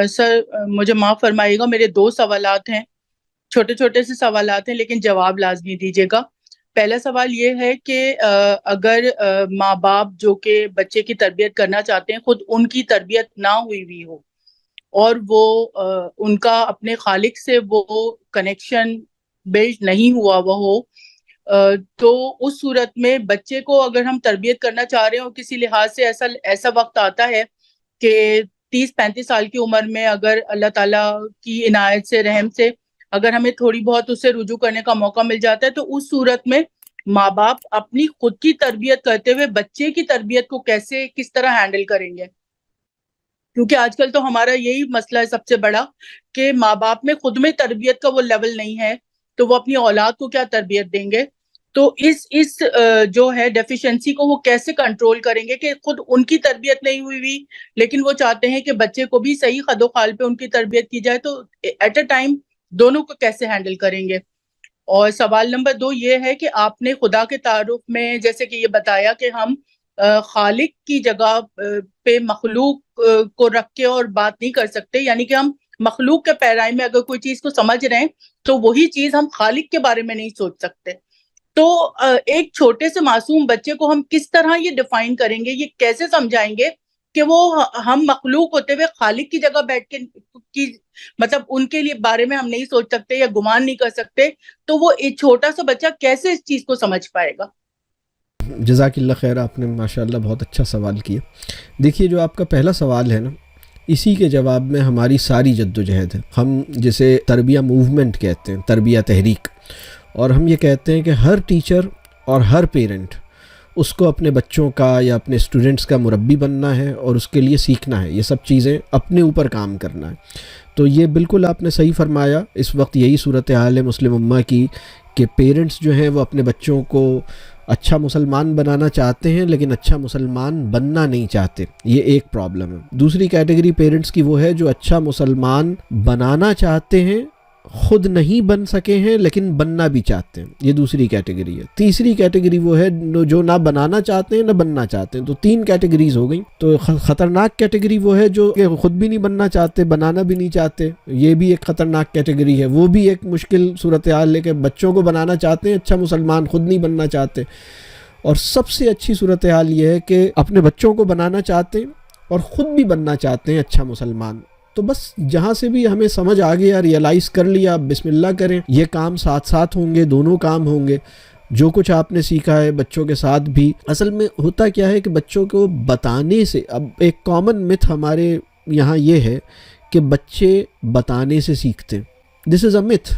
سر مجھے معاف فرمائیے گا، میرے 2 سوالات ہیں، چھوٹے چھوٹے سے سوالات ہیں لیکن جواب لازمی دیجیے گا۔ پہلا سوال یہ ہے کہ اگر ماں باپ جو کہ بچے کی تربیت کرنا چاہتے ہیں، خود ان کی تربیت نہ ہوئی ہو اور وہ ان کا اپنے خالق سے وہ کنیکشن بلڈ نہیں ہوا وہ ہو، تو اس صورت میں بچے کو اگر ہم تربیت کرنا چاہ رہے ہوں، کسی لحاظ سے ایسا وقت آتا ہے کہ 30-35 سال کی عمر میں اگر اللہ تعالیٰ کی عنایت سے، رحم سے اگر ہمیں تھوڑی بہت اس سے رجوع کرنے کا موقع مل جاتا ہے، تو اس صورت میں ماں باپ اپنی خود کی تربیت کرتے ہوئے بچے کی تربیت کو کس طرح ہینڈل کریں گے؟ کیونکہ آج کل تو ہمارا یہی مسئلہ ہے سب سے بڑا کہ ماں باپ میں خود میں تربیت کا وہ لیول نہیں ہے، تو وہ اپنی اولاد کو کیا تربیت دیں گے؟ تو اس جو ہے ڈیفیشنسی کو وہ کیسے کنٹرول کریں گے کہ خود ان کی تربیت نہیں ہوئی لیکن وہ چاہتے ہیں کہ بچے کو بھی صحیح خد و خال پہ ان کی تربیت کی جائے، تو ایٹ اے ٹائم دونوں کو کیسے ہینڈل کریں گے؟ اور سوال نمبر 2 یہ ہے کہ آپ نے خدا کے تعارف میں جیسے کہ یہ بتایا کہ ہم خالق کی جگہ پہ مخلوق کو رکھ کے اور بات نہیں کر سکتے، یعنی کہ ہم مخلوق کے پیرائی میں اگر کوئی چیز کو سمجھ رہے ہیں تو وہی چیز ہم خالق کے بارے میں نہیں سوچ سکتے۔ تو ایک چھوٹے سے معصوم بچے کو ہم کس طرح یہ ڈیفائن کریں گے، یہ کیسے سمجھائیں گے کہ وہ ہم مخلوق ہوتے ہوئے خالق کی جگہ بیٹھ کے مطلب ان کے لیے بارے میں ہم نہیں سوچ سکتے یا گمان نہیں کر سکتے، تو وہ ایک چھوٹا سا بچہ کیسے اس چیز کو سمجھ پائے گا؟ جزاک اللہ خیر، آپ نے ماشاءاللہ بہت اچھا سوال کیا۔ دیکھیے جو آپ کا پہلا سوال ہے نا، اسی کے جواب میں ہماری ساری جد و جہد ہے۔ ہم جسے تربیہ موومنٹ کہتے ہیں، تربیہ تحریک، اور ہم یہ کہتے ہیں کہ ہر ٹیچر اور ہر پیرنٹ اس کو اپنے بچوں کا یا اپنے اسٹوڈنٹس کا مربی بننا ہے اور اس کے لیے سیکھنا ہے، یہ سب چیزیں اپنے اوپر کام کرنا ہے۔ تو یہ بالکل آپ نے صحیح فرمایا، اس وقت یہی صورتحال ہے مسلم امہ کی کہ پیرنٹس جو ہیں وہ اپنے بچوں کو اچھا مسلمان بنانا چاہتے ہیں لیکن اچھا مسلمان بننا نہیں چاہتے، یہ ایک پرابلم ہے۔ دوسری کیٹیگری پیرنٹس کی وہ ہے جو اچھا مسلمان بنانا چاہتے ہیں، خود نہیں بن سکے ہیں لیکن بننا بھی چاہتے ہیں، یہ دوسری کیٹیگری ہے۔ تیسری کیٹیگری وہ ہے جو نہ بنانا چاہتے ہیں نہ بننا چاہتے ہیں، تو 3 کیٹیگریز ہو گئیں۔ تو خطرناک کیٹیگری وہ ہے جو خود بھی نہیں بننا چاہتے، بنانا بھی نہیں چاہتے، یہ بھی ایک خطرناک کیٹیگری ہے۔ وہ بھی ایک مشکل صورتحال ہے کہ بچوں کو بنانا چاہتے ہیں اچھا مسلمان، خود نہیں بننا چاہتے۔ اور سب سے اچھی صورتحال یہ ہے کہ اپنے بچوں کو بنانا چاہتے ہیں اور خود بھی بننا چاہتے ہیں اچھا مسلمان۔ تو بس جہاں سے بھی ہمیں سمجھ آ گیا، ریئلائز کر لیا، بسم اللہ کریں، یہ کام ساتھ ساتھ ہوں گے، دونوں کام ہوں گے۔ جو کچھ آپ نے سیکھا ہے بچوں کے ساتھ بھی، اصل میں ہوتا کیا ہے کہ بچوں کو بتانے سے، اب ایک کامن متھ ہمارے یہاں یہ ہے کہ بچے بتانے سے سیکھتے ہیں۔ دس از اے متھ،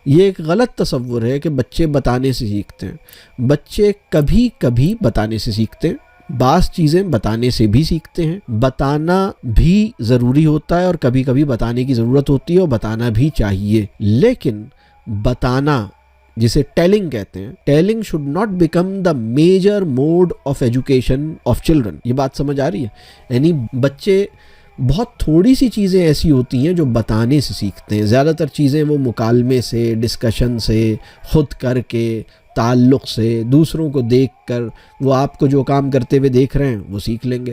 یہ ایک غلط تصور ہے کہ بچے بتانے سے سیکھتے ہیں۔ بچے کبھی کبھی بتانے سے سیکھتے ہیں، بعض چیزیں بتانے سے بھی سیکھتے ہیں، بتانا بھی ضروری ہوتا ہے اور کبھی کبھی بتانے کی ضرورت ہوتی ہے اور بتانا بھی چاہیے، لیکن بتانا جسے ٹیلنگ کہتے ہیں، telling should not become the major mode of education of children. یہ بات سمجھ آ رہی ہے؟ یعنی بچے بہت تھوڑی سی چیزیں ایسی ہوتی ہیں جو بتانے سے سیکھتے ہیں، زیادہ تر چیزیں وہ مکالمے سے، ڈسکشن سے، خود کر کے، تعلق سے، دوسروں کو دیکھ کر، وہ آپ کو جو کام کرتے ہوئے دیکھ رہے ہیں وہ سیکھ لیں گے۔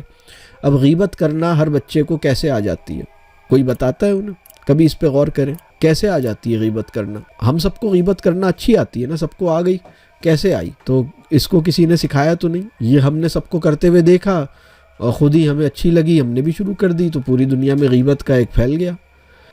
اب غیبت کرنا ہر بچے کو کیسے آ جاتی ہے؟ کوئی بتاتا ہے انہیں؟ کبھی اس پہ غور کریں، کیسے آ جاتی ہے غیبت کرنا؟ ہم سب کو غیبت کرنا اچھی آتی ہے نا، سب کو آ گئی، کیسے آئی؟ تو اس کو کسی نے سکھایا تو نہیں، یہ ہم نے سب کو کرتے ہوئے دیکھا اور خود ہی ہمیں اچھی لگی، ہم نے بھی شروع کر دی، تو پوری دنیا میں غیبت کا ایک پھیل گیا۔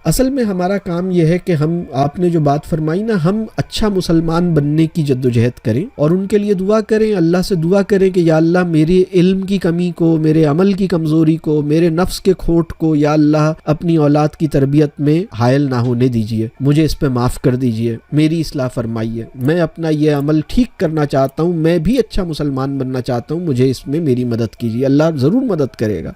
اصل میں ہمارا کام یہ ہے کہ آپ نے جو بات فرمائی نا، ہم اچھا مسلمان بننے کی جدوجہد کریں اور ان کے لیے دعا کریں، اللہ سے دعا کریں کہ یا اللہ میرے علم کی کمی کو، میرے عمل کی کمزوری کو، میرے نفس کے کھوٹ کو یا اللہ اپنی اولاد کی تربیت میں حائل نہ ہونے دیجیے، مجھے اس پہ معاف کر دیجیے، میری اصلاح فرمائیے، میں اپنا یہ عمل ٹھیک کرنا چاہتا ہوں، میں بھی اچھا مسلمان بننا چاہتا ہوں، مجھے اس میں میری مدد کیجیے۔ اللہ ضرور مدد کرے گا،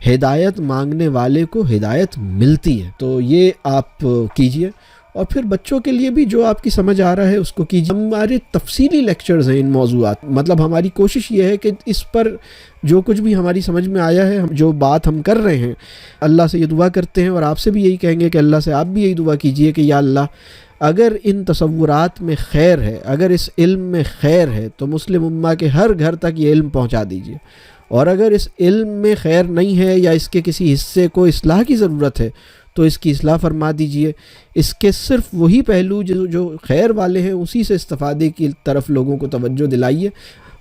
ہدایت مانگنے والے کو ہدایت ملتی ہے، تو یہ آپ کیجئے۔ اور پھر بچوں کے لیے بھی جو آپ کی سمجھ آ رہا ہے اس کو کیجئے۔ ہمارے تفصیلی لیکچرز ہیں ان موضوعات، مطلب ہماری کوشش یہ ہے کہ اس پر جو کچھ بھی ہماری سمجھ میں آیا ہے، جو بات ہم کر رہے ہیں، اللہ سے یہ دعا کرتے ہیں اور آپ سے بھی یہی کہیں گے کہ اللہ سے آپ بھی یہی دعا کیجئے کہ یا اللہ اگر ان تصورات میں خیر ہے، اگر اس علم میں خیر ہے تو مسلم امہ کے ہر گھر تک یہ علم پہنچا دیجئے، اور اگر اس علم میں خیر نہیں ہے یا اس کے کسی حصے کو اصلاح کی ضرورت ہے تو اس کی اصلاح فرما دیجئے. اس کے صرف وہی پہلو جو خیر والے ہیں اسی سے استفادے کی طرف لوگوں کو توجہ دلائیے,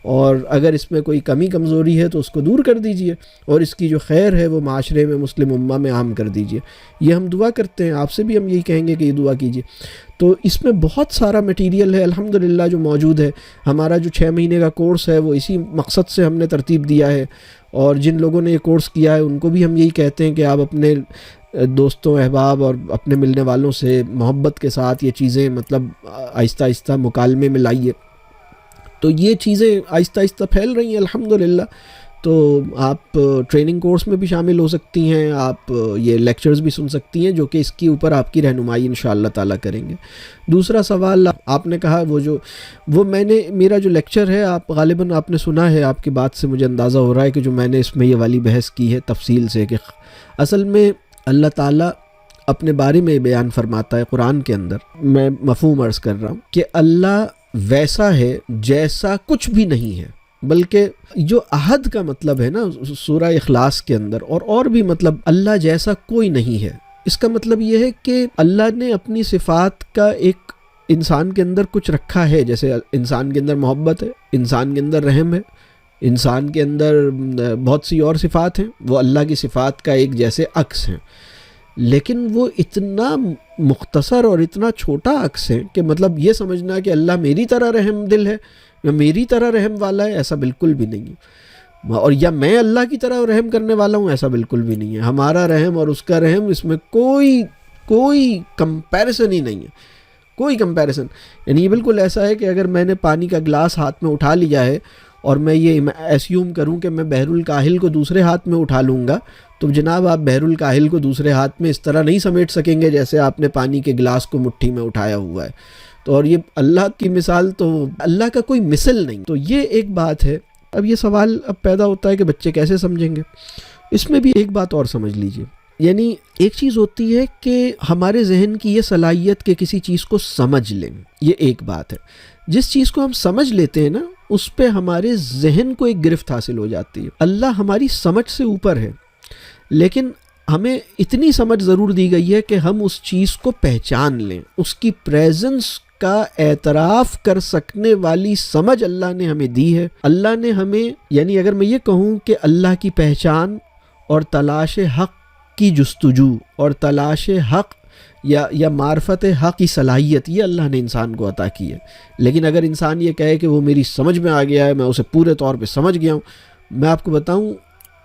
اور اگر اس میں کوئی کمی کمزوری ہے تو اس کو دور کر دیجئے, اور اس کی جو خیر ہے وہ معاشرے میں, مسلم امہ میں عام کر دیجئے. یہ ہم دعا کرتے ہیں, آپ سے بھی ہم یہی کہیں گے کہ یہ دعا کیجئے. تو اس میں بہت سارا میٹیریل ہے الحمدللہ جو موجود ہے. ہمارا جو 6 مہینے کا کورس ہے وہ اسی مقصد سے ہم نے ترتیب دیا ہے, اور جن لوگوں نے یہ کورس کیا ہے ان کو بھی ہم یہی کہتے ہیں کہ آپ اپنے دوستوں, احباب اور اپنے ملنے والوں سے محبت کے ساتھ یہ چیزیں مطلب آہستہ آہستہ مکالمے میں لائیے. تو یہ چیزیں آہستہ آہستہ پھیل رہی ہیں الحمدللہ. تو آپ ٹریننگ کورس میں بھی شامل ہو سکتی ہیں, آپ یہ لیکچرز بھی سن سکتی ہیں جو کہ اس کے اوپر آپ کی رہنمائی انشاءاللہ تعالیٰ کریں گے. دوسرا سوال آپ نے کہا وہ میں نے میرا جو لیکچر ہے آپ غالباً آپ نے سنا ہے, آپ کی بات سے مجھے اندازہ ہو رہا ہے کہ جو میں نے اس میں یہ والی بحث کی ہے تفصیل سے, کہ اصل میں اللہ تعالیٰ اپنے بارے میں بیان فرماتا ہے قرآن کے اندر, میں مفہوم عرض کر رہا ہوں کہ اللہ ویسا ہے جیسا کچھ بھی نہیں ہے, بلکہ جو عہد کا مطلب ہے نا سورہ اخلاص کے اندر, اور بھی مطلب اللہ جیسا کوئی نہیں ہے. اس کا مطلب یہ ہے کہ اللہ نے اپنی صفات کا ایک انسان کے اندر کچھ رکھا ہے, جیسے انسان کے اندر محبت ہے, انسان کے اندر رحم ہے, انسان کے اندر بہت سی اور صفات ہیں, وہ اللہ کی صفات کا ایک جیسے عکس ہیں. لیکن وہ اتنا مختصر اور اتنا چھوٹا عکس ہے کہ مطلب یہ سمجھنا کہ اللہ میری طرح رحم دل ہے یا میری طرح رحم والا ہے, ایسا بالکل بھی نہیں ہے. اور یا میں اللہ کی طرح رحم کرنے والا ہوں, ایسا بالکل بھی نہیں ہے. ہمارا رحم اور اس کا رحم, اس میں کوئی کمپیریزن ہی نہیں ہے, کوئی کمپیریزن. یعنی یہ بالکل ایسا ہے کہ اگر میں نے پانی کا گلاس ہاتھ میں اٹھا لیا ہے اور میں یہ ایسیوم کروں کہ میں بحر الکاہل کو دوسرے ہاتھ میں اٹھا لوں گا, تو جناب آپ بحر الکاہل کو دوسرے ہاتھ میں اس طرح نہیں سمیٹ سکیں گے جیسے آپ نے پانی کے گلاس کو مٹھی میں اٹھایا ہوا ہے. تو اور یہ اللہ کی مثال, تو اللہ کا کوئی مثل نہیں. تو یہ ایک بات ہے. اب یہ سوال اب پیدا ہوتا ہے کہ بچے کیسے سمجھیں گے. اس میں بھی ایک بات اور سمجھ لیجئے, یعنی ایک چیز ہوتی ہے کہ ہمارے ذہن کی یہ صلاحیت کہ کسی چیز کو سمجھ لیں, یہ ایک بات ہے. جس چیز کو ہم سمجھ لیتے ہیں نا اس پہ ہمارے ذہن کو ایک گرفت حاصل ہو جاتی ہے. اللہ ہماری سمجھ سے اوپر ہے, لیکن ہمیں اتنی سمجھ ضرور دی گئی ہے کہ ہم اس چیز کو پہچان لیں, اس کی پریزنس کا اعتراف کر سکنے والی سمجھ اللہ نے ہمیں دی ہے. اللہ نے ہمیں, یعنی اگر میں یہ کہوں کہ اللہ کی پہچان اور تلاش حق کی جستجو اور تلاش حق یا معرفت حق کی صلاحیت, یہ اللہ نے انسان کو عطا کی ہے. لیکن اگر انسان یہ کہے کہ وہ میری سمجھ میں آ گیا ہے, میں اسے پورے طور پہ سمجھ گیا ہوں, میں آپ کو بتاؤں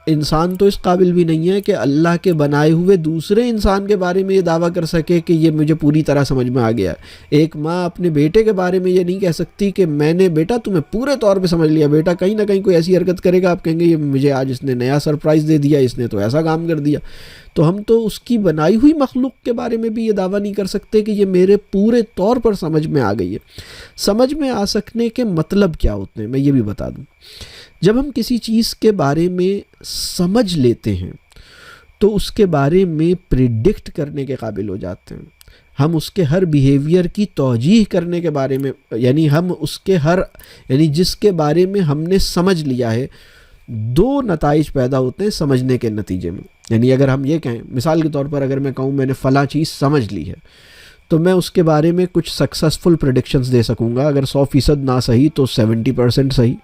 انسان تو اس قابل بھی نہیں ہے کہ اللہ کے بنائے ہوئے دوسرے انسان کے بارے میں یہ دعویٰ کر سکے کہ یہ مجھے پوری طرح سمجھ میں آ گیا ہے. ایک ماں اپنے بیٹے کے بارے میں یہ نہیں کہہ سکتی کہ میں نے بیٹا تمہیں پورے طور پہ سمجھ لیا. بیٹا کہیں نہ کہیں کوئی ایسی حرکت کرے گا, آپ کہیں گے یہ مجھے آج اس نے نیا سرپرائز دے دیا, اس نے تو ایسا کام کر دیا. تو ہم تو اس کی بنائی ہوئی مخلوق کے بارے میں بھی یہ دعویٰ نہیں کر سکتے کہ یہ میرے پورے طور پر سمجھ میں آ گئی ہے. سمجھ میں آ سکنے کے مطلب کیا ہوتے ہیں میں یہ بھی بتا دوں. جب ہم کسی چیز کے بارے میں سمجھ لیتے ہیں تو اس کے بارے میں پریڈکٹ کرنے کے قابل ہو جاتے ہیں. ہم اس کے ہر بیہیویئر کی توجیہ کرنے کے بارے میں, یعنی ہم اس کے یعنی جس کے بارے میں ہم نے سمجھ لیا ہے, 2 نتائج پیدا ہوتے ہیں سمجھنے کے نتیجے میں. یعنی اگر ہم یہ کہیں, مثال کے طور پر اگر میں کہوں میں نے فلاں چیز سمجھ لی ہے, تو میں اس کے بارے میں کچھ سکسیسفل پریڈکشنز دے سکوں گا. اگر 100% نہ صحیح تو 70% صحیح.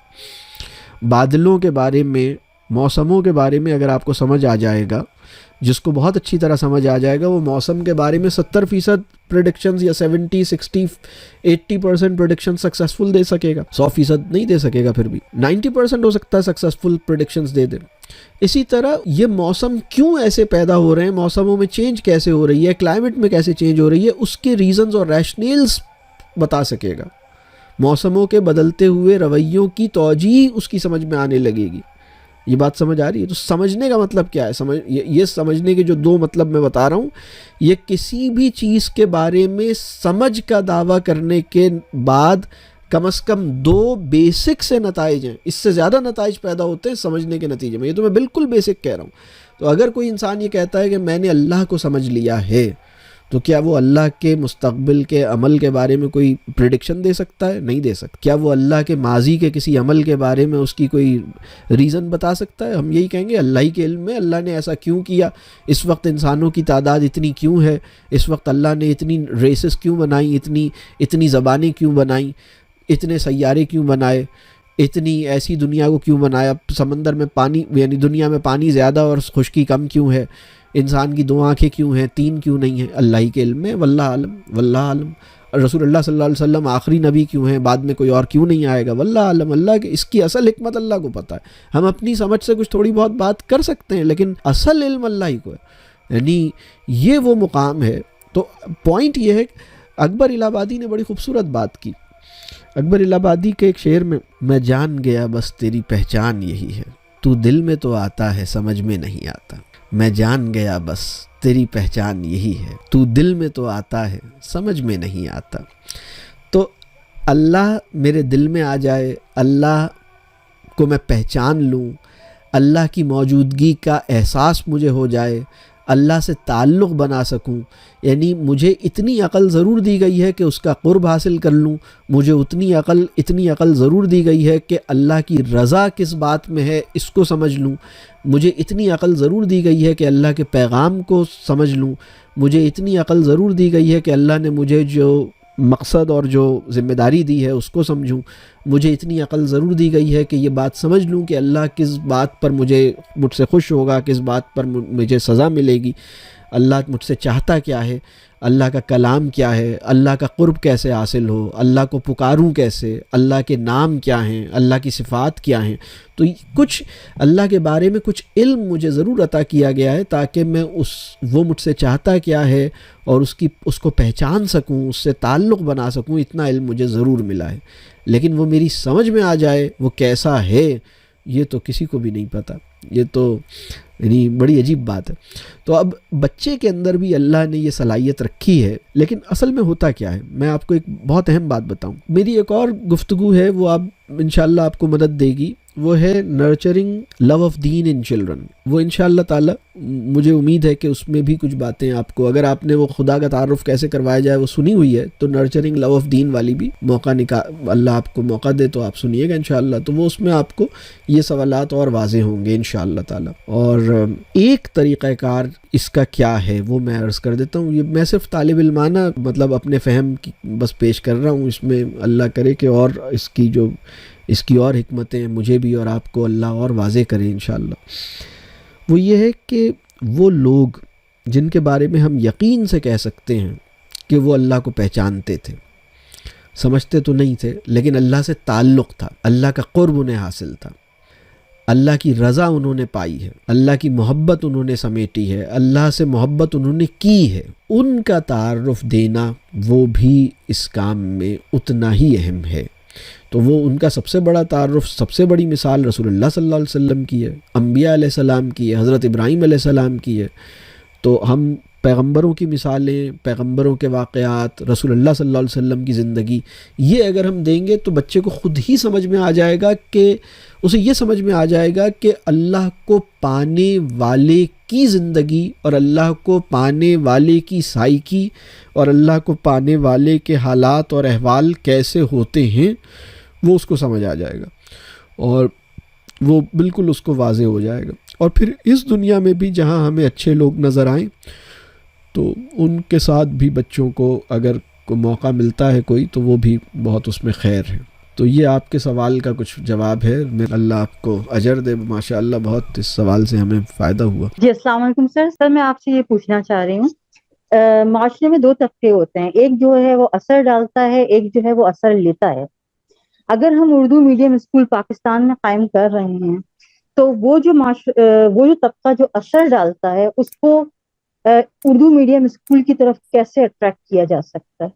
بادلوں کے بارے میں, موسموں کے بارے میں اگر آپ کو سمجھ آ جائے گا, جس کو بہت اچھی طرح سمجھ آ جائے گا, وہ موسم کے بارے میں 70% پریڈکشنز یا 70, 60, 80% پریڈکشن سکسیسفل دے سکے گا. 100% نہیں دے سکے گا, پھر بھی 90% ہو سکتا ہے سکسیسفل پریڈکشنز دے دے. اسی طرح یہ موسم کیوں ایسے پیدا ہو رہے ہیں, موسموں میں چینج کیسے ہو رہی ہے, کلائمیٹ میں کیسے چینج ہو رہی ہے, اس کے ریزنز اور ریشنیلز بتا سکے گا. موسموں کے بدلتے ہوئے رویوں کی توجیہ اس کی سمجھ میں آنے لگے گی. یہ بات سمجھ آ رہی ہے؟ تو سمجھنے کا مطلب کیا ہے؟ یہ سمجھنے کے جو 2 مطلب میں بتا رہا ہوں, یہ کسی بھی چیز کے بارے میں سمجھ کا دعویٰ کرنے کے بعد کم از کم 2 بیسک سے نتائج ہیں. اس سے زیادہ نتائج پیدا ہوتے ہیں سمجھنے کے نتیجے میں. یہ تو میں بالکل بیسک کہہ رہا ہوں. تو اگر کوئی انسان یہ کہتا ہے کہ میں نے اللہ کو سمجھ لیا ہے, تو کیا وہ اللہ کے مستقبل کے عمل کے بارے میں کوئی پریڈکشن دے سکتا ہے؟ نہیں دے سکتا۔ کیا وہ اللہ کے ماضی کے کسی عمل کے بارے میں اس کی کوئی ریزن بتا سکتا ہے؟ ہم یہی کہیں گے اللہ ہی کے علم میں، اللہ نے ایسا کیوں کیا، اس وقت انسانوں کی تعداد اتنی کیوں ہے، اس وقت اللہ نے اتنی ریسز کیوں بنائی، اتنی زبانیں کیوں بنائیں، اتنے سیارے کیوں بنائے، اتنی ایسی دنیا کو کیوں بنایا، سمندر میں پانی یعنی دنیا میں پانی زیادہ اور خشکی کم کیوں ہے، انسان کی 2 آنکھیں کیوں ہیں، 3 کیوں نہیں ہیں، اللہ ہی کے علم میں، واللہ عالم، واللہ عالم۔ رسول اللہ صلی اللہ علیہ وسلم آخری نبی کیوں ہیں، بعد میں کوئی اور کیوں نہیں آئے گا، واللہ عالم، اللہ کے اس کی اصل حکمت اللہ کو پتہ ہے۔ ہم اپنی سمجھ سے کچھ تھوڑی بہت بات کر سکتے ہیں، لیکن اصل علم اللہ ہی کو ہے، یعنی یہ وہ مقام ہے۔ تو پوائنٹ یہ ہے، اکبر الہ آبادی نے بڑی خوبصورت بات کی۔ اکبر الہ آبادی کے ایک شعر میں جان گیا بس تیری پہچان یہی ہے، تو دل میں تو آتا ہے سمجھ میں نہیں آتا، میں جان گیا بس تیری پہچان یہی ہے، تو دل میں تو آتا ہے سمجھ میں نہیں آتا۔ تو اللہ میرے دل میں آ جائے، اللہ کو میں پہچان لوں، اللہ کی موجودگی کا احساس مجھے ہو جائے، اللہ سے تعلق بنا سکوں، یعنی مجھے اتنی عقل ضرور دی گئی ہے کہ اس کا قرب حاصل کر لوں، مجھے اتنی عقل ضرور دی گئی ہے کہ اللہ کی رضا کس بات میں ہے اس کو سمجھ لوں، مجھے اتنی عقل ضرور دی گئی ہے کہ اللہ کے پیغام کو سمجھ لوں، مجھے اتنی عقل ضرور دی گئی ہے کہ اللہ نے مجھے جو مقصد اور جو ذمہ داری دی ہے اس کو سمجھوں، مجھے اتنی عقل ضرور دی گئی ہے کہ یہ بات سمجھ لوں کہ اللہ کس بات پر مجھ سے خوش ہوگا، کس بات پر مجھے سزا ملے گی، اللہ مجھ سے چاہتا کیا ہے، اللہ کا کلام کیا ہے، اللہ کا قرب کیسے حاصل ہو، اللہ کو پکاروں کیسے، اللہ کے نام کیا ہیں، اللہ کی صفات کیا ہیں۔ تو کچھ اللہ کے بارے میں کچھ علم مجھے ضرور عطا کیا گیا ہے تاکہ میں وہ مجھ سے چاہتا کیا ہے اور اس کو پہچان سکوں، اس سے تعلق بنا سکوں، اتنا علم مجھے ضرور ملا ہے، لیکن وہ میری سمجھ میں آ جائے وہ کیسا ہے یہ تو کسی کو بھی نہیں پتہ، یہ تو یعنی بڑی عجیب بات ہے۔ تو اب بچے کے اندر بھی اللہ نے یہ صلاحیت رکھی ہے، لیکن اصل میں ہوتا کیا ہے، میں آپ کو ایک بہت اہم بات بتاؤں۔ میری ایک اور گفتگو ہے، وہ آپ انشاءاللہ آپ کو مدد دے گی، وہ ہے nurturing love of them in children. وہ انشاءاللہ تعالی مجھے امید ہے کہ اس میں بھی کچھ باتیں آپ کو، اگر آپ نے وہ خدا کا تعارف کیسے کروایا جائے وہ سنی ہوئی ہے، تو نرچرنگ لو آف دین والی بھی اللہ آپ کو موقع دے تو آپ سنیے گا انشاءاللہ، تو وہ اس میں آپ کو یہ سوالات اور واضح ہوں گے انشاءاللہ تعالی۔ اور ایک طریقہ کار اس کا کیا ہے وہ میں عرض کر دیتا ہوں، یہ میں صرف طالب علمانہ مطلب اپنے فہم کی بس پیش کر رہا ہوں، اس میں اللہ کرے کہ اور اس کی اور حکمتیں مجھے بھی اور آپ کو اللہ اور واضح کرے انشاءاللہ۔ وہ یہ ہے کہ وہ لوگ جن کے بارے میں ہم یقین سے کہہ سکتے ہیں کہ وہ اللہ کو پہچانتے تھے، سمجھتے تو نہیں تھے لیکن اللہ سے تعلق تھا، اللہ کا قرب انہیں حاصل تھا، اللہ کی رضا انہوں نے پائی ہے، اللہ کی محبت انہوں نے سمیٹی ہے، اللہ سے محبت انہوں نے کی ہے، ان کا تعارف دینا وہ بھی اس کام میں اتنا ہی اہم ہے۔ تو وہ ان کا سب سے بڑا تعارف، سب سے بڑی مثال رسول اللہ صلی اللہ علیہ وسلم کی ہے، انبیاء علیہ السلام کی ہے، حضرت ابراہیم علیہ السلام کی ہے۔ تو ہم پیغمبروں کی مثالیں، پیغمبروں کے واقعات، رسول اللہ صلی اللہ علیہ وسلم کی زندگی، یہ اگر ہم دیں گے تو بچے کو خود ہی سمجھ میں آ جائے گا کہ اسے یہ سمجھ میں آ جائے گا کہ اللہ کو پانے والے کی زندگی اور اللہ کو پانے والے کی سائیکی اور اللہ کو پانے والے کے حالات اور احوال کیسے ہوتے ہیں، وہ اس کو سمجھ آ جائے گا اور وہ بالکل اس کو واضح ہو جائے گا۔ اور پھر اس دنیا میں بھی جہاں ہمیں اچھے لوگ نظر آئیں تو ان کے ساتھ بھی بچوں کو اگر موقع ملتا ہے کوئی تو وہ بھی بہت اس میں خیر ہے۔ تو یہ آپ کے سوال کا کچھ جواب ہے، اللہ آپ کو اجر دے، ماشاءاللہ بہت اس سوال سے ہمیں فائدہ ہوا۔ جی السلام علیکم سر میں آپ سے یہ پوچھنا چاہ رہی ہوں، معاشرے میں 2 طبقے ہوتے ہیں، ایک جو ہے وہ اثر ڈالتا ہے، ایک جو ہے وہ اثر لیتا ہے۔ اگر ہم اردو میڈیم اسکول پاکستان میں قائم کر رہے ہیں تو وہ جو طبقہ جو اثر ڈالتا ہے اس کو اردو میڈیم اسکول کی طرف کیسے اٹریکٹ کیا جا سکتا ہے؟